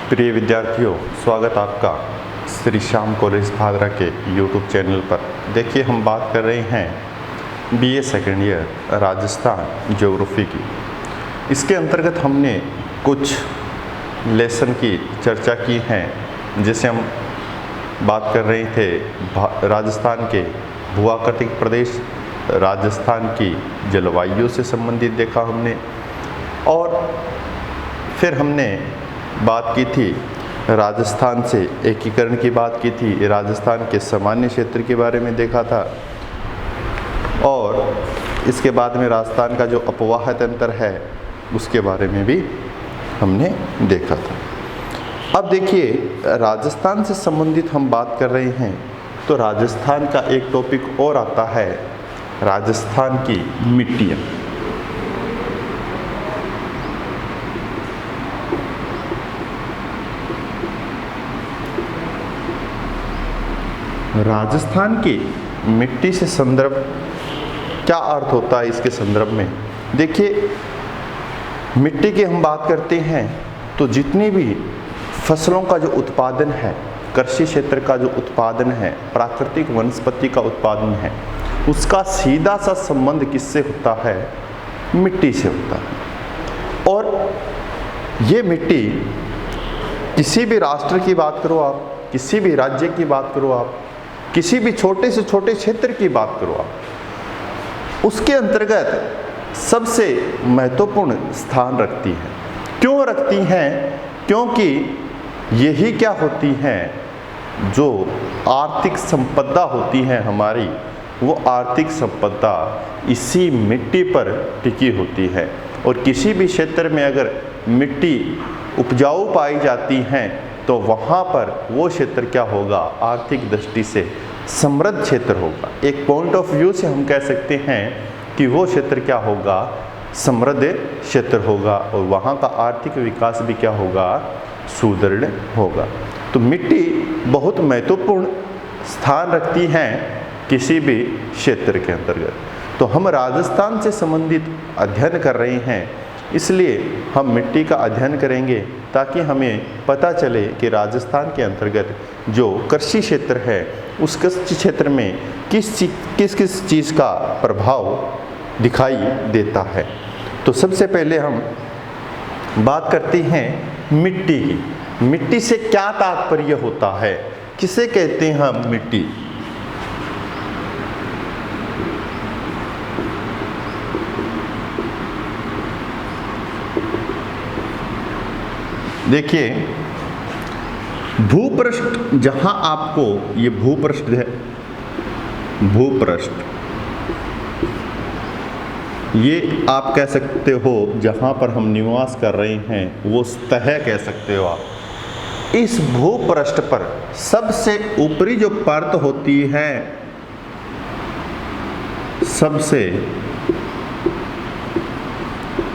प्रिय विद्यार्थियों, स्वागत आपका श्री श्याम कॉलेज भादरा के यूट्यूब चैनल पर। देखिए, हम बात कर रहे हैं BA second year Rajasthan geography की। इसके अंतर्गत हमने कुछ लेसन की चर्चा की है, जिसे हम बात कर रहे थे राजस्थान के भूआकृतिक प्रदेश, राजस्थान की जलवायु से संबंधित देखा हमने, और फिर हमने बात की थी राजस्थान से एकीकरण की बात की थी, राजस्थान के सामान्य क्षेत्र के बारे में देखा था, और इसके बाद में राजस्थान का जो अपवाह तंत्र है उसके बारे में भी हमने देखा था। अब देखिए, राजस्थान से संबंधित हम बात कर रहे हैं तो राजस्थान का एक टॉपिक और आता है, राजस्थान की मिट्टियाँ। राजस्थान की मिट्टी से संदर्भ क्या अर्थ होता है इसके संदर्भ में? देखिए, मिट्टी की हम बात करते हैं तो जितनी भी फसलों का जो उत्पादन है, कृषि क्षेत्र का जो उत्पादन है, प्राकृतिक वनस्पति का उत्पादन है, उसका सीधा सा संबंध किससे होता है? मिट्टी से होता है। और ये मिट्टी किसी भी राष्ट्र की बात करो आप, किसी भी राज्य की बात करो आप, किसी भी छोटे से छोटे क्षेत्र की बात करो आप, उसके अंतर्गत सबसे महत्वपूर्ण स्थान रखती है। क्यों रखती हैं? क्योंकि यही क्या होती हैं, जो आर्थिक संपदा होती है हमारी, वो आर्थिक संपदा इसी मिट्टी पर टिकी होती है। और किसी भी क्षेत्र में अगर मिट्टी उपजाऊ पाई जाती हैं तो वहाँ पर वो क्षेत्र क्या होगा? आर्थिक दृष्टि से समृद्ध क्षेत्र होगा। एक पॉइंट ऑफ व्यू से हम कह सकते हैं कि वो क्षेत्र क्या होगा? समृद्ध क्षेत्र होगा, और वहाँ का आर्थिक विकास भी क्या होगा? सुदृढ़ होगा। तो मिट्टी बहुत महत्वपूर्ण स्थान रखती है किसी भी क्षेत्र के अंतर्गत। तो हम राजस्थान से संबंधित अध्ययन कर रहे हैं, इसलिए हम मिट्टी का अध्ययन करेंगे ताकि हमें पता चले कि राजस्थान के अंतर्गत जो कृषि क्षेत्र है, उस कृषि क्षेत्र में किस चीज़ का प्रभाव दिखाई देता है। तो सबसे पहले हम बात करते हैं मिट्टी की। मिट्टी से क्या तात्पर्य होता है? किसे कहते हैं हम मिट्टी? देखिए, भूपृष्ठ, जहां आपको ये भूपृष्ठ है, भूपृष्ठ ये आप कह सकते हो जहां पर हम निवास कर रहे हैं, वो सतह कह सकते हो आप। इस भूपृष्ठ पर सबसे ऊपरी जो परत होती है, सबसे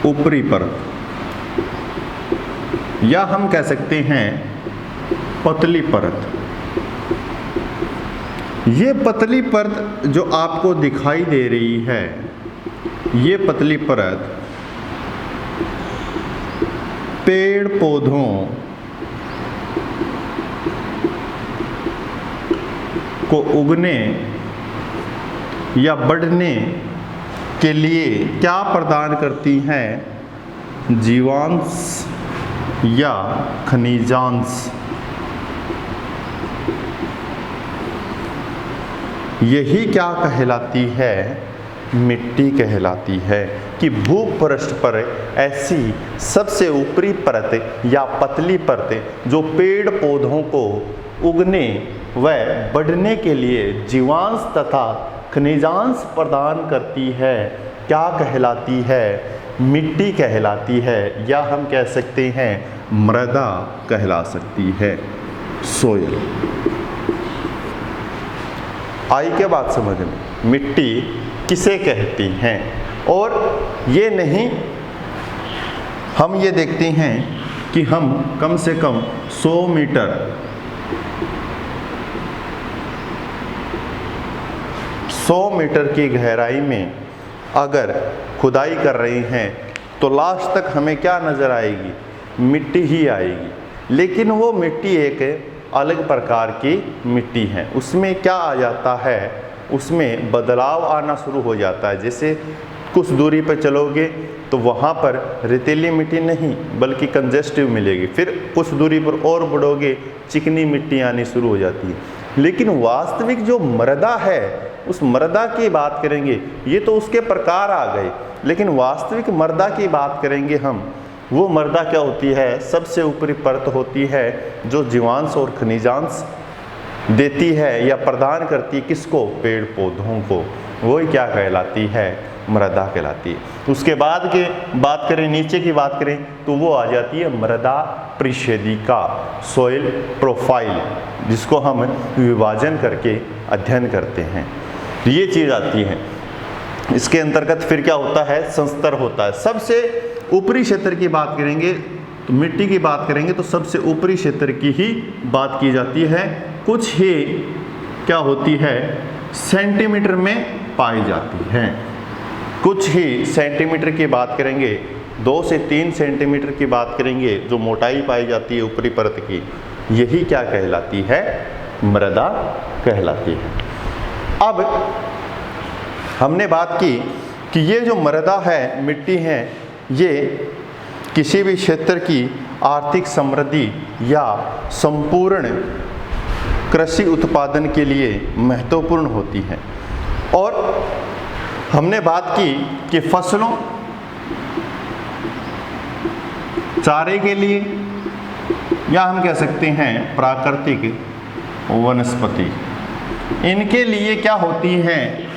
ऊपरी परत, या हम कह सकते हैं पतली परत। ये पतली परत जो आपको दिखाई दे रही है, ये पतली परत पेड़ पौधों को उगने या बढ़ने के लिए क्या प्रदान करती हैं? जीवांश या खनिजांश। यही क्या कहलाती है? मिट्टी कहलाती है। कि भूपृष्ठ पर ऐसी सबसे ऊपरी परत या पतली परत जो पेड़ पौधों को उगने व बढ़ने के लिए जीवांश तथा खनिजांश प्रदान करती है, क्या कहलाती है? मिट्टी कहलाती है, या हम कह सकते हैं मृदा कहला सकती है, सोयल। आई क्या बात समझ में? मिट्टी किसे कहती हैं? और ये नहीं, हम ये देखते हैं कि हम कम से कम 100 मीटर की गहराई में अगर खुदाई कर रहे हैं तो लास्ट तक हमें क्या नज़र आएगी? मिट्टी ही आएगी। लेकिन वो मिट्टी एक अलग प्रकार की मिट्टी है। उसमें क्या आ जाता है, उसमें बदलाव आना शुरू हो जाता है। जैसे कुछ दूरी पर चलोगे तो वहाँ पर रेतीली मिट्टी नहीं बल्कि कंजेस्टिव मिलेगी, फिर कुछ दूरी पर और बढ़ोगे चिकनी मिट्टी आनी शुरू हो जाती है। लेकिन वास्तविक जो मृदा है, उस मृदा की बात करेंगे, ये तो उसके प्रकार आ गए, लेकिन वास्तविक मृदा की बात करेंगे हम, वो मृदा क्या होती है, सबसे ऊपरी परत होती है जो जीवांश और खनिजांश देती है या प्रदान करती है किसको, पेड़ पौधों को, वही क्या कहलाती है, मृदा कहलाती है। उसके बाद के बात करें, नीचे की बात करें तो वो आ जाती है मृदा परिच्छेदिका, सॉइल प्रोफाइल, जिसको हम विभाजन करके अध्ययन करते हैं, ये चीज़ आती है। इसके अंतर्गत फिर क्या होता है, संस्तर होता है। सबसे ऊपरी क्षेत्र की बात करेंगे तो मिट्टी की बात करेंगे तो सबसे ऊपरी क्षेत्र की ही बात की जाती है। कुछ ही क्या होती है, सेंटीमीटर में पाई जाती है। कुछ ही सेंटीमीटर की बात करेंगे, 2 से 3 सेंटीमीटर की बात करेंगे जो मोटाई पाई जाती है ऊपरी परत की, यही क्या कहलाती है, मृदा कहलाती है। अब हमने बात की कि ये जो मृदा है, मिट्टी है, ये किसी भी क्षेत्र की आर्थिक समृद्धि या संपूर्ण कृषि उत्पादन के लिए महत्वपूर्ण होती है। और हमने बात की कि फसलों, चारे के लिए, या हम कह सकते हैं प्राकृतिक वनस्पति, इनके लिए क्या होती हैं,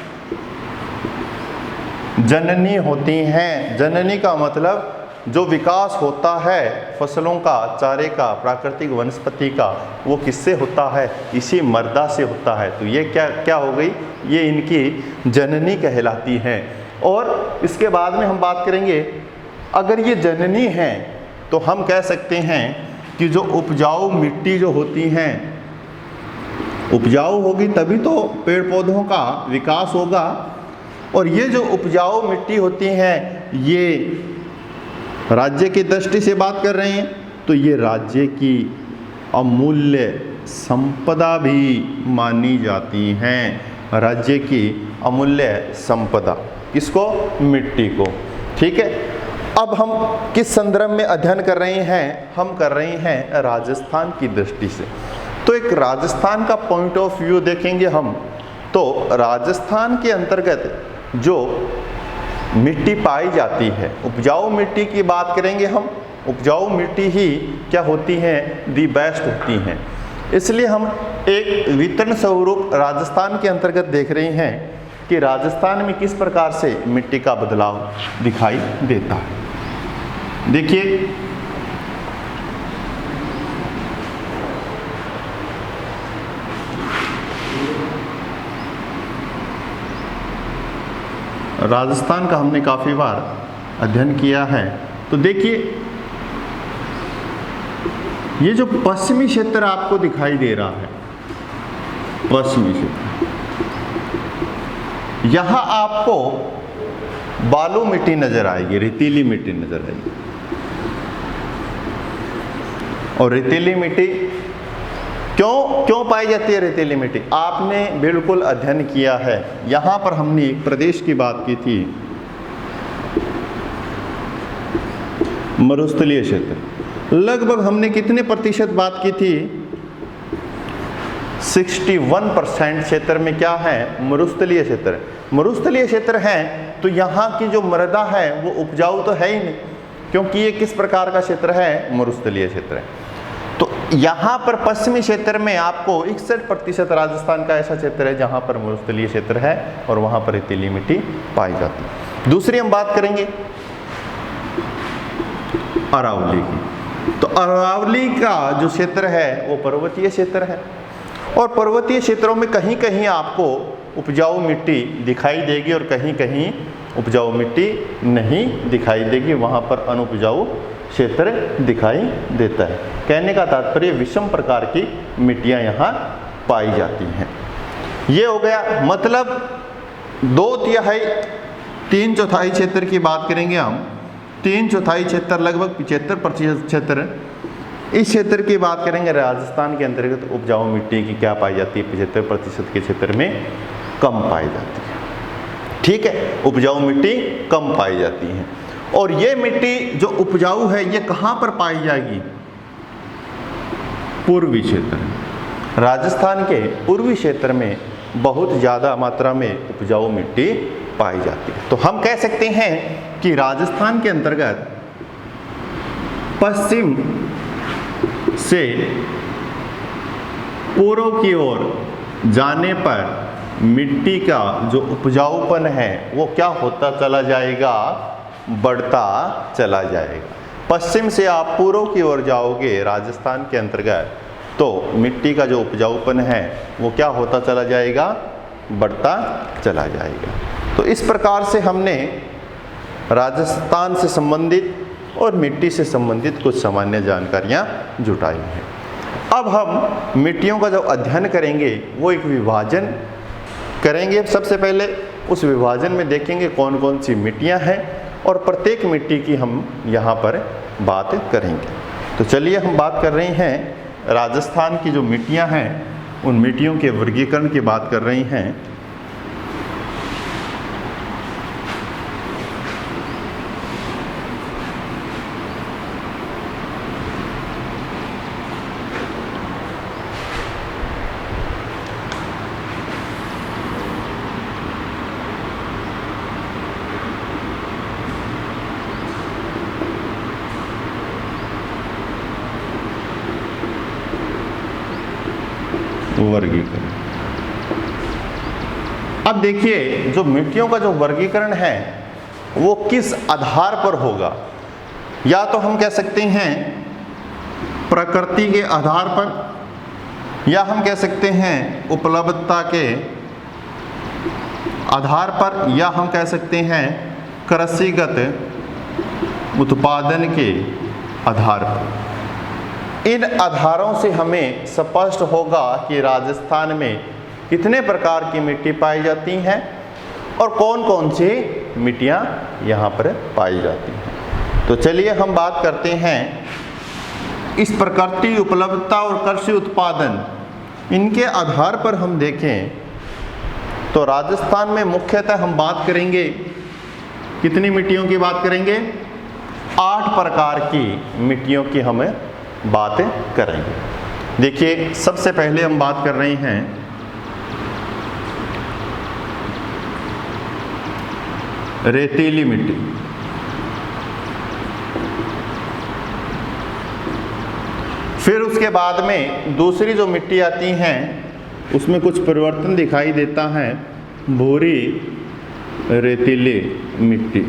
जननी होती हैं। जननी का मतलब जो विकास होता है फसलों का, चारे का, प्राकृतिक वनस्पति का, वो किससे होता है, इसी मृदा से होता है। तो ये क्या हो गई, ये इनकी जननी कहलाती है। और इसके बाद में हम बात करेंगे, अगर ये जननी है तो हम कह सकते हैं कि जो उपजाऊ मिट्टी जो होती हैं, उपजाऊ होगी तभी तो पेड़ पौधों का विकास होगा। और ये जो उपजाऊ मिट्टी होती हैं, ये राज्य की दृष्टि से बात कर रहे हैं तो ये राज्य की अमूल्य संपदा भी मानी जाती हैं। राज्य की अमूल्य संपदा किसको, मिट्टी को। ठीक है, अब हम किस संदर्भ में अध्ययन कर रहे हैं, हम कर रहे हैं राजस्थान की दृष्टि से। तो एक राजस्थान का पॉइंट ऑफ व्यू देखेंगे हम, तो राजस्थान के अंतर्गत जो मिट्टी पाई जाती है, उपजाऊ मिट्टी की बात करेंगे हम, उपजाऊ मिट्टी ही क्या होती हैं, दी बेस्ट होती हैं। इसलिए हम एक वितरण स्वरूप राजस्थान के अंतर्गत देख रहे हैं कि राजस्थान में किस प्रकार से मिट्टी का बदलाव दिखाई देता है। देखिए, राजस्थान का हमने काफ़ी बार अध्ययन किया है। तो देखिए, ये जो पश्चिमी क्षेत्र आपको दिखाई दे रहा है, पश्चिमी क्षेत्र, यहाँ आपको बालू मिट्टी नजर आएगी, रेतीली मिट्टी नजर आएगी। और रेतीली मिट्टी क्यों पाई जाती है रेतीली मिट्टी, आपने बिल्कुल अध्ययन किया है। यहाँ पर हमने एक प्रदेश की बात की थी, मरुस्थलीय क्षेत्र। लगभग हमने कितने प्रतिशत बात की थी, 61% क्षेत्र में क्या है, मरुस्थलीय क्षेत्र। मरुस्थलीय क्षेत्र है तो यहाँ की जो मृदा है वो उपजाऊ तो है ही नहीं, क्योंकि ये किस प्रकार का क्षेत्र है, मरुस्थलीय क्षेत्र है। तो यहाँ पर पश्चिमी क्षेत्र में आपको 61% राजस्थान का ऐसा क्षेत्र है जहाँ पर मरुस्थलीय क्षेत्र है और वहाँ पर रेतीली मिट्टी पाई जाती है। दूसरी हम बात करेंगे अरावली की। तो अरावली का जो क्षेत्र है वो पर्वतीय क्षेत्र है, और पर्वतीय क्षेत्रों में कहीं कहीं आपको उपजाऊ मिट्टी दिखाई देगी और कहीं कहीं उपजाऊ मिट्टी नहीं दिखाई देगी, वहाँ पर अनुपजाऊ क्षेत्र दिखाई देता है। कहने का तात्पर्य विषम प्रकार की मिट्टियाँ यहाँ पाई जाती हैं। ये हो गया, मतलब 2/3 3/4 क्षेत्र की बात करेंगे हम। 3/4 क्षेत्र, लगभग 75% क्षेत्र इस क्षेत्र की बात करेंगे, राजस्थान के अंतर्गत उपजाऊ मिट्टी की क्या पाई जाती है, 75% के क्षेत्र में कम पाई जाती है। ठीक है, उपजाऊ मिट्टी कम पाई जाती है। और ये मिट्टी जो उपजाऊ है ये कहाँ पर पाई जाएगी? पूर्वी क्षेत्र में। राजस्थान के पूर्वी क्षेत्र में बहुत ज़्यादा मात्रा में उपजाऊ मिट्टी पाई जाती है। तो हम कह सकते हैं कि राजस्थान के अंतर्गत पश्चिम से पूर्व की ओर जाने पर मिट्टी का जो उपजाऊपन है वो क्या होता चला जाएगा? बढ़ता चला जाएगा। पश्चिम से आप पूर्व की ओर जाओगे राजस्थान के अंतर्गत तो मिट्टी का जो उपजाऊपन है वो क्या होता चला जाएगा? बढ़ता चला जाएगा। तो इस प्रकार से हमने राजस्थान से संबंधित और मिट्टी से संबंधित कुछ सामान्य जानकारियाँ जुटाई हैं। अब हम मिट्टियों का जो अध्ययन करेंगे वो एक विभाजन करेंगे। सबसे पहले उस विभाजन में देखेंगे कौन कौन सी मिट्टियाँ हैं और प्रत्येक मिट्टी की हम यहाँ पर बात करेंगे। तो चलिए हम बात कर रहे हैं राजस्थान की जो मिट्टियाँ हैं उन मिट्टियों के वर्गीकरण की बात कर रही हैं। वर्गीकरण। अब देखिए जो मिट्टियों का जो वर्गीकरण है वो किस आधार पर होगा? या तो हम कह सकते हैं प्रकृति के आधार पर, या हम कह सकते हैं उपलब्धता के आधार पर, या हम कह सकते हैं कृषिगत उत्पादन के आधार पर। इन आधारों से हमें स्पष्ट होगा कि राजस्थान में कितने प्रकार की मिट्टी पाई जाती हैं और कौन कौन सी मिट्टियाँ यहाँ पर पाई जाती हैं। तो चलिए हम बात करते हैं इस प्रकृति, उपलब्धता और कृषि उत्पादन, इनके आधार पर हम देखें तो राजस्थान में मुख्यतः हम बात करेंगे कितनी मिट्टियों की बात करेंगे? 8 प्रकार की मिट्टियों की हमें बात करेंगे। देखिए सबसे पहले हम बात कर रहे हैं रेतीली मिट्टी। फिर उसके बाद में दूसरी जो मिट्टी आती हैं उसमें कुछ परिवर्तन दिखाई देता है, भूरी रेतीली मिट्टी।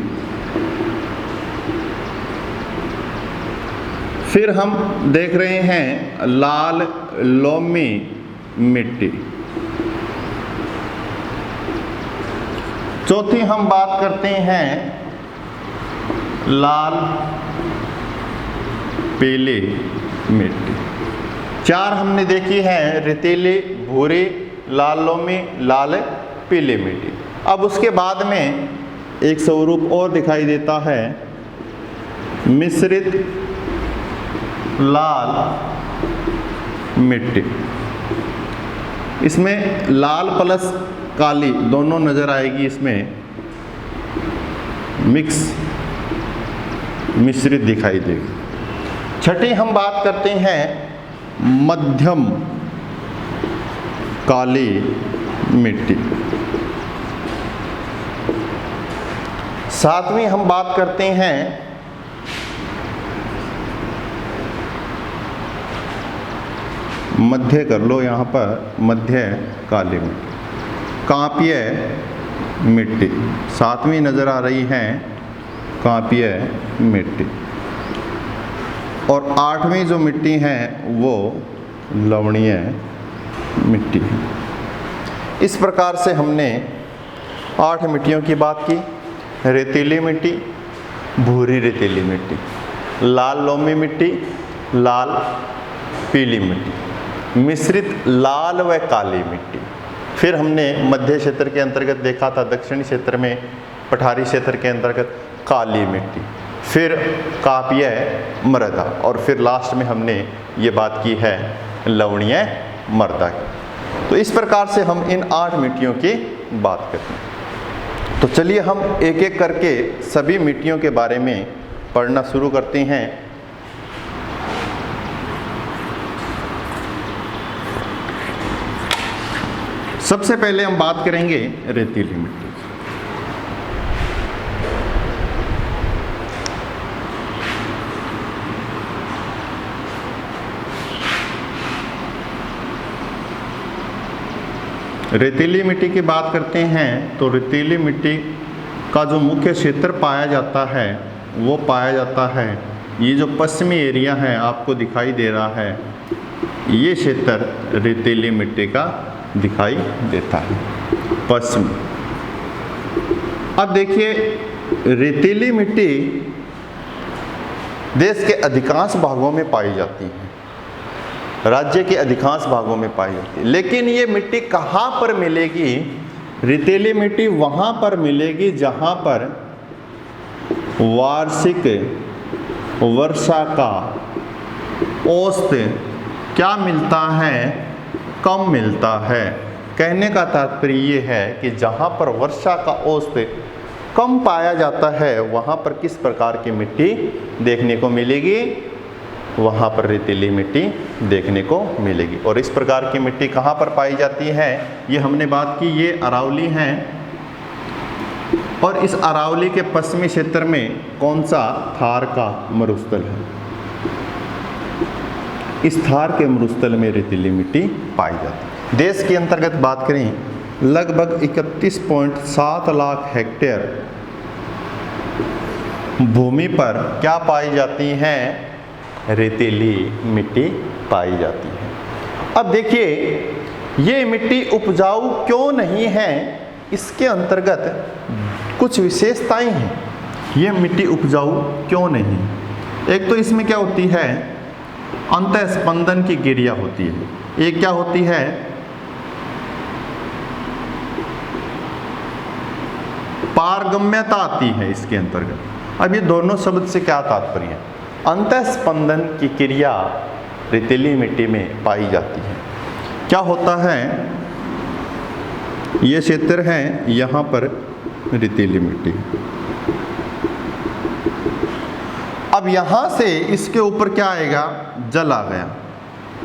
फिर हम देख रहे हैं लाल लोमी मिट्टी। चौथी हम बात करते हैं लाल पीली मिट्टी। 4 हमने देखी है रेतीली, भूरी, लाल लोमी, लाल पीली मिट्टी। अब उसके बाद में एक स्वरूप और दिखाई देता है मिश्रित लाल मिट्टी। इसमें लाल प्लस काली दोनों नज़र आएगी, इसमें मिक्स मिश्रित दिखाई देगी। छठी हम बात करते हैं मध्यम काली मिट्टी। 7वीं हम बात करते हैं मध्य, कर लो यहाँ पर मध्य काली मिट्टी, कांपीय मिट्टी। 7वीं नज़र आ रही है कांपीय मिट्टी। और 8वीं जो मिट्टी है वो लवणीय मिट्टी है। इस प्रकार से हमने 8 मिट्टियों की बात की। रेतीली मिट्टी, भूरी रेतीली मिट्टी, लाल लोमी मिट्टी, लाल पीली मिट्टी, मिश्रित लाल व काली मिट्टी। फिर हमने मध्य क्षेत्र के अंतर्गत देखा था, दक्षिणी क्षेत्र में पठारी क्षेत्र के अंतर्गत काली मिट्टी। फिर काव्य मृदा, और फिर लास्ट में हमने ये बात की है लवणीय मृदा की। तो इस प्रकार से हम इन 8 मिट्टियों की बात करते हैं। तो चलिए हम एक एक करके सभी मिट्टियों के बारे में पढ़ना शुरू करते हैं। सबसे पहले हम बात करेंगे रेतीली मिट्टी। रेतीली मिट्टी की बात करते हैं तो रेतीली मिट्टी का जो मुख्य क्षेत्र पाया जाता है वो पाया जाता है, ये जो पश्चिमी एरिया है आपको दिखाई दे रहा है, ये क्षेत्र रेतीली मिट्टी का दिखाई देता है, पश्चिम। अब देखिए रेतीली मिट्टी देश के अधिकांश भागों में पाई जाती है, राज्य के अधिकांश भागों में पाई जाती है। लेकिन ये मिट्टी कहाँ पर मिलेगी? रेतीली मिट्टी वहाँ पर मिलेगी जहाँ पर वार्षिक वर्षा का औसत क्या मिलता है? कम मिलता है। कहने का तात्पर्य ये है कि जहाँ पर वर्षा का औसत कम पाया जाता है वहाँ पर किस प्रकार की मिट्टी देखने को मिलेगी? वहाँ पर रेतीली मिट्टी देखने को मिलेगी। और इस प्रकार की मिट्टी कहाँ पर पाई जाती है? ये हमने बात की, ये अरावली है, और इस अरावली के पश्चिमी क्षेत्र में कौन सा? थार का मरुस्थल है। इस थार के मरुस्थल में रेतीली मिट्टी पाई जाती है। देश के अंतर्गत बात करें लगभग 31.7 लाख हेक्टेयर भूमि पर क्या पाई जाती हैं? रेतीली मिट्टी पाई जाती है। अब देखिए ये मिट्टी उपजाऊ क्यों नहीं है, इसके अंतर्गत कुछ विशेषताएं हैं। ये मिट्टी उपजाऊ क्यों नहीं? एक तो इसमें क्या होती है? अंतःस्पंदन की क्रिया होती है। एक क्या होती है? पारगम्यता आती है इसके अंतर्गत। अब ये दोनों शब्द से क्या तात्पर्य है? अंतःस्पंदन की क्रिया रेतीली मिट्टी में पाई जाती है। क्या होता है? ये क्षेत्र है, यहाँ पर रेतीली मिट्टी। अब यहाँ से इसके ऊपर क्या आएगा? जल आ गया,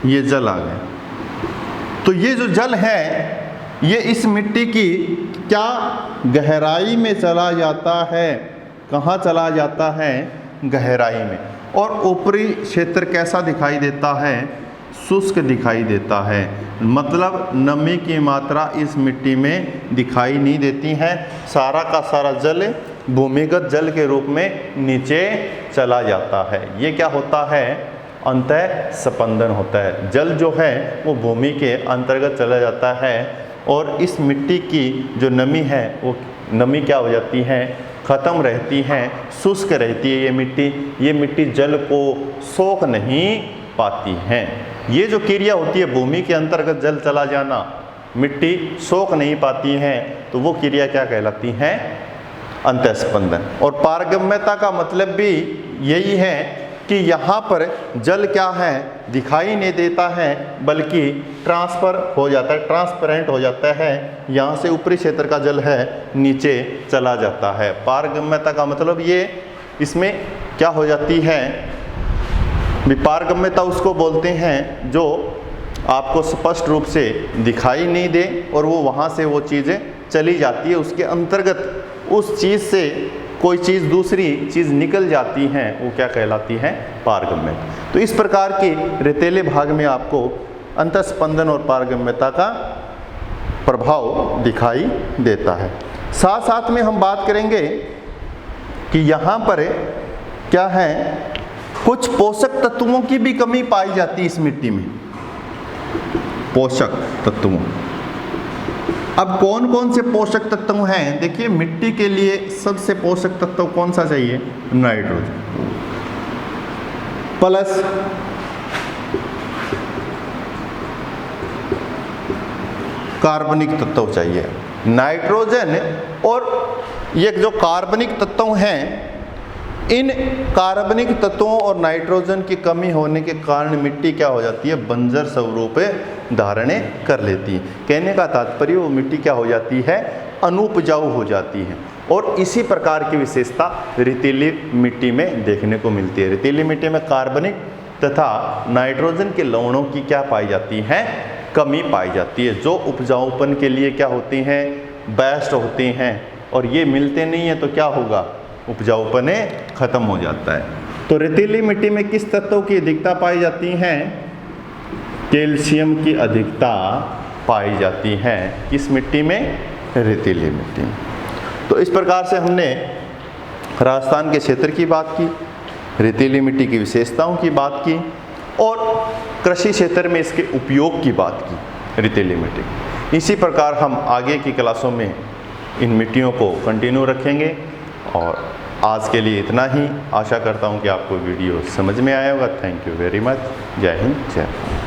ये जल आ गया। तो ये जो जल है ये इस मिट्टी की क्या गहराई में चला जाता है? कहाँ चला जाता है? गहराई में। और ऊपरी क्षेत्र कैसा दिखाई देता है? शुष्क दिखाई देता है। मतलब नमी की मात्रा इस मिट्टी में दिखाई नहीं देती है। सारा का सारा जल भूमिगत जल के रूप में नीचे चला जाता है। ये क्या होता है? अंतःस्पंदन होता है। जल जो है वो भूमि के अंतर्गत चला जाता है और इस मिट्टी की जो नमी है वो नमी क्या हो जाती है? ख़त्म रहती है, शुष्क रहती है ये मिट्टी जल को सोख नहीं पाती है। ये जो क्रिया होती है भूमि के अंतर्गत जल चला जाना, मिट्टी सोख नहीं पाती है, तो वो क्रिया क्या कहलाती है? अंतःस्पंदन। और पारगम्यता का मतलब भी यही है कि यहाँ पर जल क्या है? दिखाई नहीं देता है, बल्कि ट्रांसफर हो जाता है, ट्रांसपेरेंट हो जाता है। यहाँ से ऊपरी क्षेत्र का जल है नीचे चला जाता है। पारगम्यता का मतलब ये इसमें क्या हो जाती है? पारगम्यता उसको बोलते हैं जो आपको स्पष्ट रूप से दिखाई नहीं दे और वो वहाँ से वो चीज़ें चली जाती है, उसके अंतर्गत उस चीज़ से कोई चीज़ दूसरी चीज़ निकल जाती हैं, वो क्या कहलाती है? पारगम्यता। तो इस प्रकार के रेतीले भाग में आपको अंतःस्पंदन और पारगम्यता का प्रभाव दिखाई देता है। साथ साथ में हम बात करेंगे कि यहाँ पर क्या है? कुछ पोषक तत्वों की भी कमी पाई जाती है इस मिट्टी में। पोषक तत्वों, अब कौन कौन से पोषक तत्व हैं? देखिए मिट्टी के लिए सबसे पोषक तत्व कौन सा चाहिए? नाइट्रोजन प्लस कार्बनिक तत्व चाहिए। नाइट्रोजन और ये जो कार्बनिक तत्व हैं इन कार्बनिक तत्वों और नाइट्रोजन की कमी होने के कारण मिट्टी क्या हो जाती है, बंजर स्वरूप धारण कर लेती है। कहने का तात्पर्य वो मिट्टी क्या हो जाती है, अनुपजाऊ हो जाती है। और इसी प्रकार की विशेषता रेतीली मिट्टी में देखने को मिलती है। रेतीली मिट्टी में कार्बनिक तथा नाइट्रोजन के लवणों की क्या पाई जाती है, कमी पाई जाती है, जो उपजाऊपन के लिए क्या होती हैं, बेस्ट होती हैं। और ये मिलते नहीं है तो क्या होगा, उपजाऊपन खत्म हो जाता है। तो रेतीली मिट्टी में किस तत्वों की अधिकता पाई जाती है, कैल्शियम की अधिकता पाई जाती है। किस मिट्टी में, रेतीली मिट्टी में। तो इस प्रकार से हमने राजस्थान के क्षेत्र की बात की, रेतीली मिट्टी की विशेषताओं की बात की और कृषि क्षेत्र में इसके उपयोग की बात की, रेतीली मिट्टी। इसी प्रकार हम आगे की क्लासों में इन मिट्टियों को कंटिन्यू रखेंगे। और आज के लिए इतना ही। आशा करता हूँ कि आपको वीडियो समझ में आया होगा। Thank you very much. जय हिंद, जय भारत।